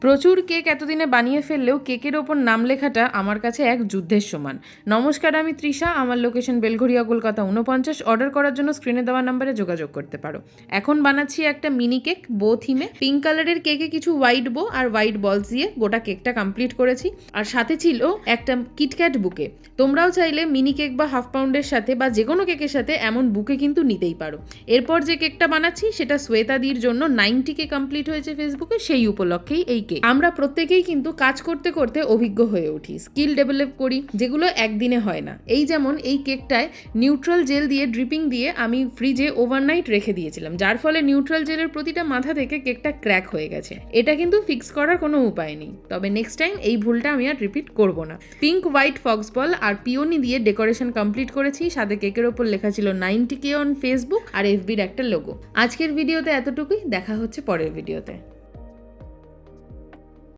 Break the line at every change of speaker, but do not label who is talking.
প্রচুর কেক এতদিনে বানিয়ে ফেললেও কেকের ওপর নাম লেখাটা আমার কাছে এক যুদ্ধের সমান। নমস্কার, আমি তৃষা। আমার লোকেশন বেলঘরিয়া, কলকাতা 49। অর্ডার করার জন্য স্ক্রিনে দেওয়া নাম্বারে যোগাযোগ করতে পারো। এখন বানাচ্ছি একটা মিনি কেক বো থিমে। পিঙ্ক কালারের কেকে কিছু হোয়াইট বো আর হোয়াইট বলস দিয়ে গোটা কেকটা কমপ্লিট করেছি। আর সাথে ছিল একটা কিটক্যাট বুকে। তোমরাও চাইলে মিনি কেক বা হাফ পাউন্ডের সাথে বা যে কোনো কেকের সাথে এমন বুকে কিন্তু নিতেই পারো। এরপর যে কেকটা বানাচ্ছি সেটা শ্বেতাদির জন্য 90K কমপ্লিট হয়েছে ফেসবুকে, সেই উপলক্ষেই এই কেক। আমরা প্রত্যেকেই কিন্তু কাজ করতে করতে অভিজ্ঞ হয়ে উঠি, স্কিল ডেভেলপ করি, যেগুলো একদিনে হয় না। এই যেমন এই কেকটায় নিউট্রাল জেল দিয়ে ড্রিপিং দিয়ে আমি ফ্রিজে ওভারনাইট রেখে দিয়েছিলাম, যার ফলে নিউট্রাল জেলের প্রতিটা মাথা থেকে কেকটা ক্র্যাক হয়ে গেছে। এটা কিন্তু ফিক্স করার কোনো উপায় নেই, তবে নেক্সট টাইম এই ভুলটা আমি আর রিপিট করব না। পিঙ্ক হোয়াইট ফক্স বল আর পিওনি দিয়ে ডেকোরেশন কমপ্লিট করেছি। সাথে কেকের ওপর লেখা ছিল 90K অন ফেসবুক আর FB'র একটা লোগো। আজকের ভিডিওতে এতটুকুই, দেখা হচ্ছে পরের ভিডিওতে।